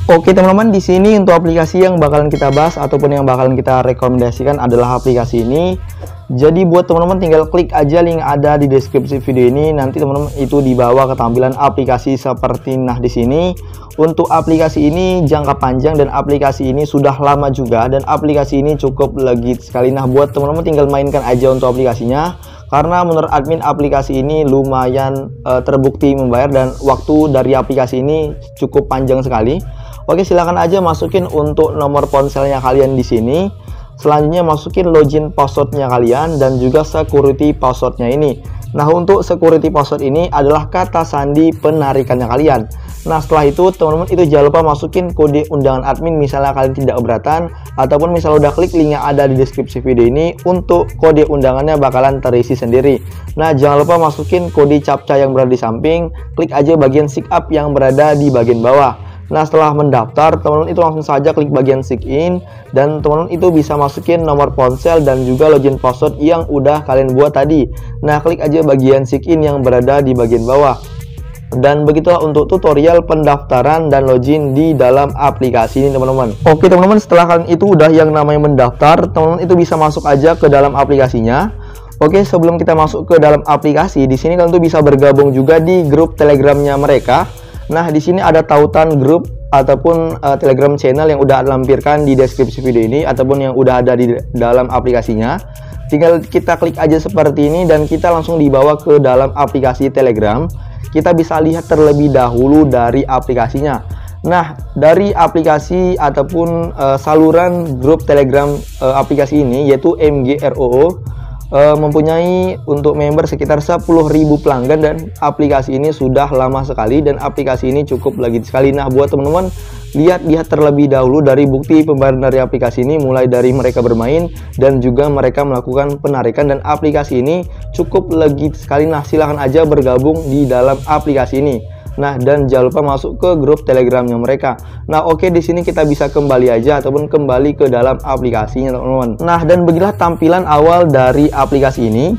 Oke teman-teman, di sini untuk aplikasi yang bakalan kita bahas ataupun yang bakalan kita rekomendasikan adalah aplikasi ini. Jadi buat teman-teman tinggal klik aja link ada di deskripsi video ini. Nanti teman-teman itu dibawa ke tampilan aplikasi seperti nah di sini. Untuk aplikasi ini jangka panjang dan aplikasi ini sudah lama juga, dan aplikasi ini cukup legit sekali. Nah buat teman-teman tinggal mainkan aja untuk aplikasinya, karena menurut admin aplikasi ini lumayan terbukti membayar dan waktu dari aplikasi ini cukup panjang sekali. Oke, silahkan aja masukin untuk nomor ponselnya kalian di sini. Selanjutnya masukin login passwordnya kalian dan juga security passwordnya ini. Nah, untuk security password ini adalah kata sandi penarikannya kalian. Nah, setelah itu teman-teman itu jangan lupa masukin kode undangan admin misalnya kalian tidak keberatan, ataupun misalnya udah klik link yang ada di deskripsi video ini, untuk kode undangannya bakalan terisi sendiri. Nah, jangan lupa masukin kode captcha yang berada di samping, klik aja bagian sign up yang berada di bagian bawah. Nah, setelah mendaftar, teman-teman itu langsung saja klik bagian sign in, dan teman-teman itu bisa masukin nomor ponsel dan juga login password yang udah kalian buat tadi. Nah, klik aja bagian sign in yang berada di bagian bawah. Dan begitulah untuk tutorial pendaftaran dan login di dalam aplikasi ini teman-teman. Oke teman-teman, setelah kalian itu udah yang namanya mendaftar, teman-teman itu bisa masuk aja ke dalam aplikasinya. Oke, sebelum kita masuk ke dalam aplikasi, di sini kalian tuh bisa bergabung juga di grup Telegramnya mereka. Nah, di sini ada tautan grup ataupun Telegram channel yang udah lampirkan di deskripsi video ini ataupun yang udah ada di dalam aplikasinya. Tinggal kita klik aja seperti ini dan kita langsung dibawa ke dalam aplikasi Telegram. Kita bisa lihat terlebih dahulu dari aplikasinya. Nah, dari aplikasi ataupun saluran grup Telegram aplikasi ini yaitu MGROO mempunyai untuk member sekitar 10.000 pelanggan, dan aplikasi ini sudah lama sekali dan aplikasi ini cukup legit sekali. Nah, buat teman-teman lihat terlebih dahulu dari bukti pembayaran dari aplikasi ini, mulai dari mereka bermain dan juga mereka melakukan penarikan, dan aplikasi ini cukup legit sekali. Nah, silahkan aja bergabung di dalam aplikasi ini. Nah, dan jangan lupa masuk ke grup Telegramnya mereka. Nah, oke, di sini kita bisa kembali aja ataupun kembali ke dalam aplikasinya, teman-teman. Nah, dan beginilah tampilan awal dari aplikasi ini.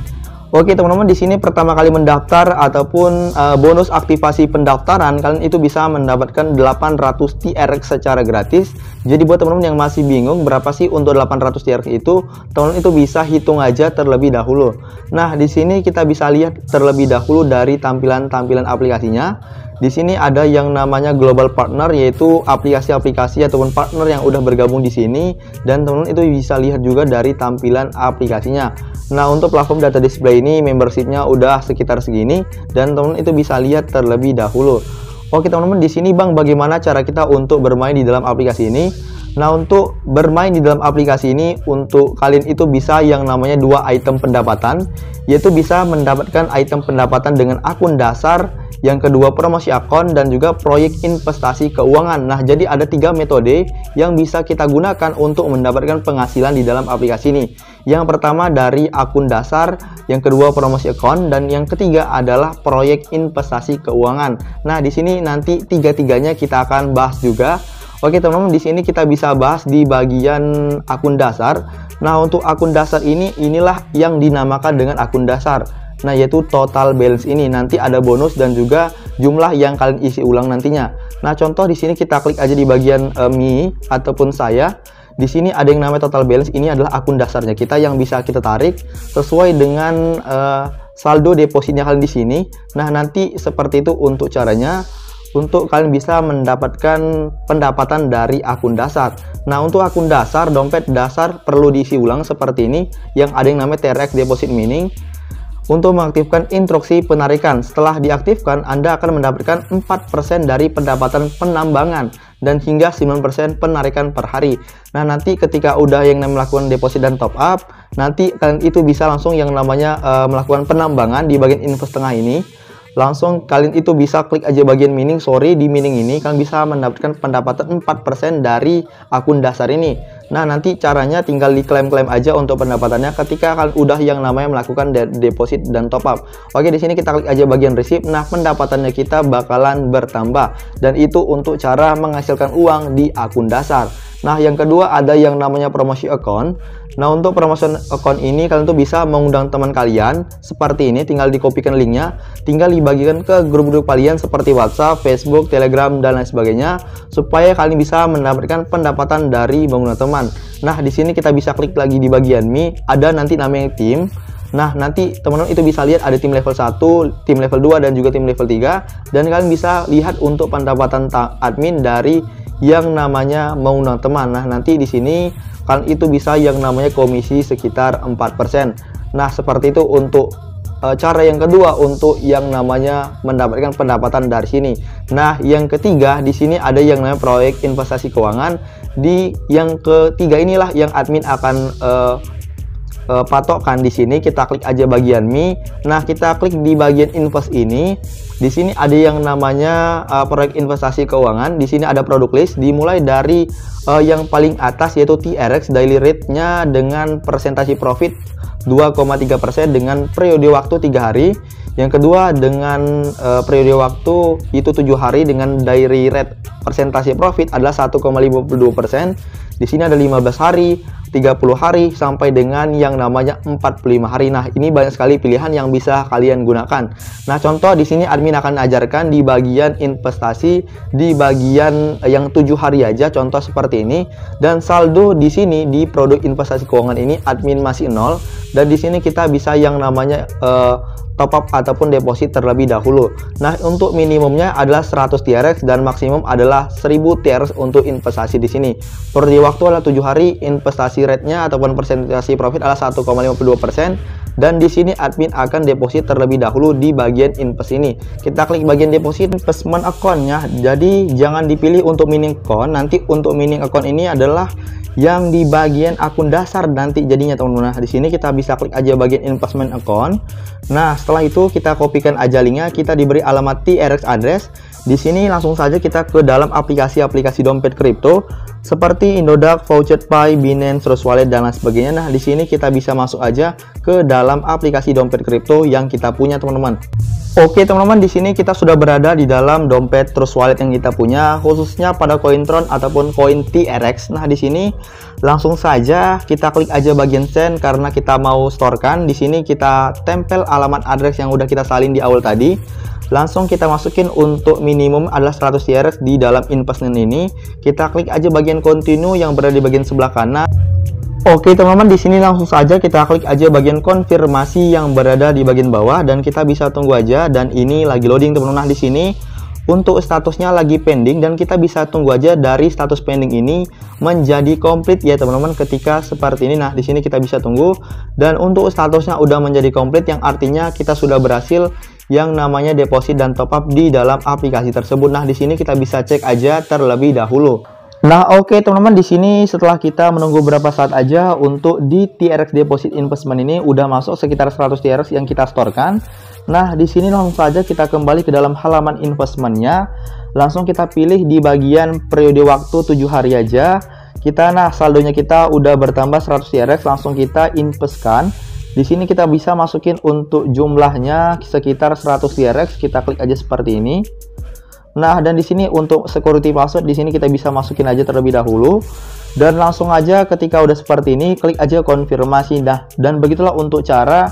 Oke, teman-teman, di sini pertama kali mendaftar ataupun bonus aktivasi pendaftaran, kalian itu bisa mendapatkan 800 TRX secara gratis. Jadi buat teman-teman yang masih bingung berapa sih untuk 800 TRX itu, teman-teman itu bisa hitung aja terlebih dahulu. Nah, di sini kita bisa lihat terlebih dahulu dari tampilan-tampilan aplikasinya. Di sini ada yang namanya global partner, yaitu aplikasi-aplikasi ataupun partner yang udah bergabung di sini, dan teman-teman itu bisa lihat juga dari tampilan aplikasinya. Nah, untuk platform data display ini membershipnya udah sekitar segini, dan teman-teman itu bisa lihat terlebih dahulu. Oke teman-teman, di sini Bang, bagaimana cara kita untuk bermain di dalam aplikasi ini? Nah, untuk bermain di dalam aplikasi ini, untuk kalian itu bisa yang namanya 2 item pendapatan, yaitu bisa mendapatkan item pendapatan dengan akun dasar, yang kedua promosi akun, dan juga proyek investasi keuangan. Nah, jadi ada 3 metode yang bisa kita gunakan untuk mendapatkan penghasilan di dalam aplikasi ini. Yang pertama dari akun dasar, yang kedua promosi akun, dan yang ketiga adalah proyek investasi keuangan. Nah, di sini nanti tiga-tiganya kita akan bahas juga. Oke teman-teman, di sini kita bisa bahas di bagian akun dasar. Nah, untuk akun dasar ini, inilah yang dinamakan dengan akun dasar. Nah, yaitu total balance ini nanti ada bonus dan juga jumlah yang kalian isi ulang nantinya. Nah, contoh di sini kita klik aja di bagian me ataupun saya. Di sini ada yang namanya total balance, ini adalah akun dasarnya kita yang bisa kita tarik sesuai dengan saldo depositnya kalian di sini. Nah, nanti seperti itu untuk caranya. Untuk kalian bisa mendapatkan pendapatan dari akun dasar. Nah, untuk akun dasar, dompet dasar perlu diisi ulang seperti ini, yang ada yang namanya TRX deposit mining. Untuk mengaktifkan instruksi penarikan, setelah diaktifkan Anda akan mendapatkan 4% dari pendapatan penambangan dan hingga 9% penarikan per hari. Nah, nanti ketika udah yang namanya melakukan deposit dan top up, nanti kalian itu bisa langsung yang namanya melakukan penambangan di bagian invest tengah ini. Langsung kalian itu bisa klik aja bagian mining. Di mining ini kalian bisa mendapatkan pendapatan 4% dari akun dasar ini. Nah, nanti caranya tinggal diklaim-klaim aja untuk pendapatannya ketika kalian udah yang namanya melakukan deposit dan top up. Oke, di sini kita klik aja bagian receipt. Nah, pendapatannya kita bakalan bertambah, dan itu untuk cara menghasilkan uang di akun dasar. Nah, yang kedua ada yang namanya promosi account. Nah, untuk promosi account ini kalian tuh bisa mengundang teman kalian seperti ini, tinggal dikopikan linknya, tinggal dibagikan ke grup-grup kalian seperti WhatsApp, Facebook, Telegram, dan lain sebagainya, supaya kalian bisa mendapatkan pendapatan dari mengundang teman. Nah, di sini kita bisa klik lagi di bagian Mi, ada nanti namanya tim. Nah, nanti teman-teman itu bisa lihat ada tim level 1, tim level 2, dan juga tim level 3. Dan kalian bisa lihat untuk pendapatan admin dari yang namanya mengundang teman. Nah, nanti di sini kalian itu bisa yang namanya komisi sekitar 4%. Nah, seperti itu untuk cara yang kedua untuk yang namanya mendapatkan pendapatan dari sini. Nah, yang ketiga di sini ada yang namanya proyek investasi keuangan. Di yang ketiga inilah yang admin akan patokkan. Di sini kita klik aja bagian Mi. Nah, kita klik di bagian invest ini. Di sini ada yang namanya proyek investasi keuangan. Di sini ada produk list, dimulai dari yang paling atas yaitu TRX daily rate-nya dengan persentase profit 2,3% dengan periode waktu 3 hari. Yang kedua dengan periode waktu itu 7 hari dengan daily rate persentase profit adalah 1,52%. Di sini ada 15 hari, 30 hari, sampai dengan yang namanya 45 hari. Nah, ini banyak sekali pilihan yang bisa kalian gunakan. Nah, contoh di sini admin akan ajarkan di bagian investasi di bagian yang 7 hari aja, contoh seperti ini. Dan saldo di sini di produk investasi keuangan ini admin masih 0, dan di sini kita bisa yang namanya top up ataupun deposit terlebih dahulu. Nah, untuk minimumnya adalah 100 TRX dan maksimum adalah 1000 TRX untuk investasi di sini. Periode waktu adalah 7 hari, investasi rate-nya ataupun persentase profit adalah 1,52%, dan di sini admin akan deposit terlebih dahulu di bagian invest ini. Kita klik bagian deposit investment account-nya. Jadi jangan dipilih untuk mining account. Nanti untuk mining account ini adalah yang di bagian akun dasar nanti jadinya, teman-teman. Nah, di sini kita bisa klik aja bagian investment account. Nah, setelah itu kita kopikan aja linknya, kita diberi alamat TRX address. Di sini langsung saja kita ke dalam aplikasi-aplikasi dompet kripto seperti Indodax, VoucherPay, Binance, Trust Wallet, dan lain sebagainya. Nah, di sini kita bisa masuk aja ke dalam aplikasi dompet kripto yang kita punya, teman-teman. Oke, teman-teman, di sini kita sudah berada di dalam dompet Trust Wallet yang kita punya, khususnya pada koin Tron ataupun koin TRX. Nah, di sini langsung saja kita klik aja bagian send karena kita mau storekan. Di sini kita tempel alamat address yang udah kita salin di awal tadi. Langsung kita masukin untuk minimum adalah 100 TRX di dalam investment ini. Kita klik aja bagian continue yang berada di bagian sebelah kanan. Oke, teman-teman, di sini langsung saja kita klik aja bagian konfirmasi yang berada di bagian bawah, dan kita bisa tunggu aja. Dan ini lagi loading, teman-teman. Nah, di sini untuk statusnya lagi pending, dan kita bisa tunggu aja dari status pending ini menjadi komplit ya, teman-teman, ketika seperti ini. Nah, di sini kita bisa tunggu, dan untuk statusnya udah menjadi komplit yang artinya kita sudah berhasil yang namanya deposit dan top up di dalam aplikasi tersebut. Nah, di sini kita bisa cek aja terlebih dahulu. Nah, oke, teman-teman, di sini setelah kita menunggu beberapa saat aja untuk di TRX deposit investment ini udah masuk sekitar 100 TRX yang kita storekan. Nah, di sini langsung saja kita kembali ke dalam halaman investmentnya. Langsung kita pilih di bagian periode waktu 7 hari aja. Nah, saldonya kita udah bertambah 100 TRX, langsung kita investkan. Di sini kita bisa masukin untuk jumlahnya sekitar 100 TRX, kita klik aja seperti ini. Nah, dan di sini untuk security password di sini kita bisa masukin aja terlebih dahulu. Dan langsung aja ketika udah seperti ini, klik aja konfirmasi. Nah, dan begitulah untuk cara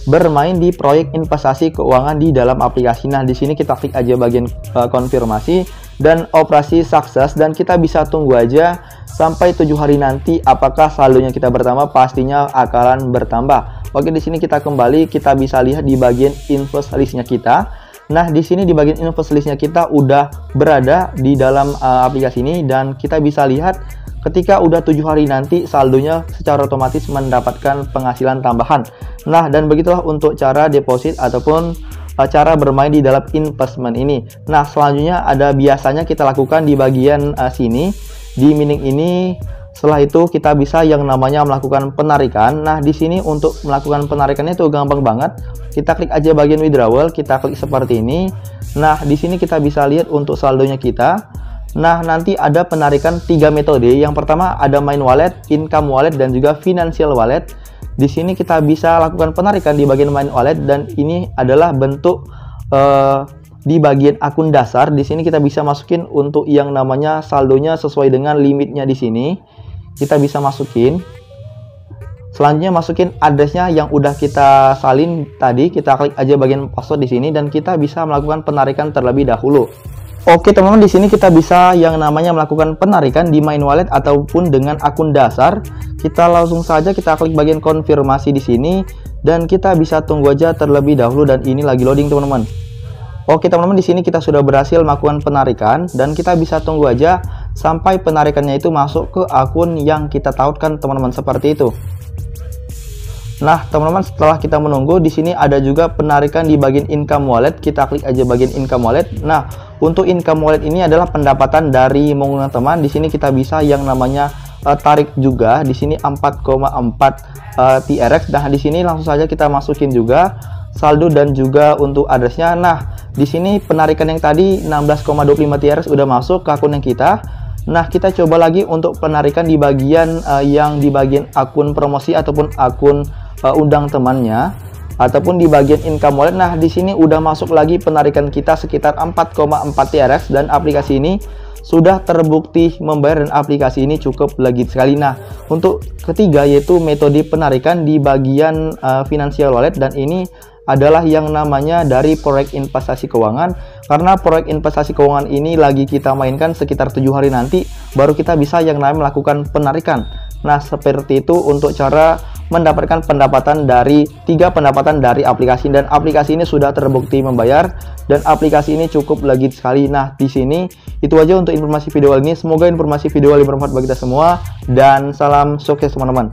bermain di proyek investasi keuangan di dalam aplikasi. Nah, di sini kita klik aja bagian konfirmasi dan operasi sukses, dan kita bisa tunggu aja sampai 7 hari nanti apakah saldonya kita bertambah. Pastinya akan bertambah. Oke, di sini kita kembali, kita bisa lihat di bagian invest listnya kita. Nah, di sini di bagian invest listnya kita udah berada di dalam aplikasi ini, dan kita bisa lihat ketika udah 7 hari nanti saldonya secara otomatis mendapatkan penghasilan tambahan. Nah, dan begitulah untuk cara deposit ataupun cara bermain di dalam investment ini. Nah, selanjutnya ada biasanya kita lakukan di bagian sini di mining ini. Setelah itu kita bisa yang namanya melakukan penarikan. Nah, di sini untuk melakukan penarikannya itu gampang banget. Kita klik aja bagian withdrawal, kita klik seperti ini. Nah, di sini kita bisa lihat untuk saldonya kita. Nah, nanti ada penarikan 3 metode. Yang pertama ada main wallet, income wallet, dan juga financial wallet. Di sini kita bisa lakukan penarikan di bagian main wallet, dan ini adalah bentuk di bagian akun dasar. Di sini kita bisa masukin untuk yang namanya saldonya sesuai dengan limitnya di sini. Kita bisa masukin. Selanjutnya masukin addressnya yang udah kita salin tadi. Kita klik aja bagian password di sini dan kita bisa melakukan penarikan terlebih dahulu. Oke teman-teman, di sini kita bisa yang namanya melakukan penarikan di main wallet ataupun dengan akun dasar. Kita langsung saja kita klik bagian konfirmasi di sini dan kita bisa tunggu aja terlebih dahulu dan ini lagi loading teman-teman. Oke teman-teman, di sini kita sudah berhasil melakukan penarikan dan kita bisa tunggu aja sampai penarikannya itu masuk ke akun yang kita tautkan teman-teman, seperti itu. Nah, teman-teman, setelah kita menunggu, di sini ada juga penarikan di bagian income wallet. Kita klik aja bagian income wallet. Nah, untuk income wallet ini adalah pendapatan dari menggunakan teman. Di sini kita bisa yang namanya tarik juga. Di sini 4,4 TRX. Nah, di sini langsung saja kita masukin juga saldo dan juga untuk addressnya. Nah, di sini penarikan yang tadi 16,25 TRX udah masuk ke akun yang kita. Nah, kita coba lagi untuk penarikan di bagian yang di bagian akun promosi ataupun akun undang temannya ataupun di bagian income wallet. Nah, di sini udah masuk lagi penarikan kita sekitar 4,4 TRX dan aplikasi ini sudah terbukti membayar dan aplikasi ini cukup legit sekali. Nah, untuk ketiga yaitu metode penarikan di bagian financial wallet dan ini adalah yang namanya dari proyek investasi keuangan. Karena proyek investasi keuangan ini lagi kita mainkan sekitar 7 hari nanti baru kita bisa yang namanya melakukan penarikan. Nah, seperti itu untuk cara mendapatkan pendapatan dari 3 pendapatan dari aplikasi, dan aplikasi ini sudah terbukti membayar dan aplikasi ini cukup legit sekali. Nah, di sini itu aja untuk informasi video kali ini. Semoga informasi video ini bermanfaat bagi kita semua dan salam sukses teman-teman.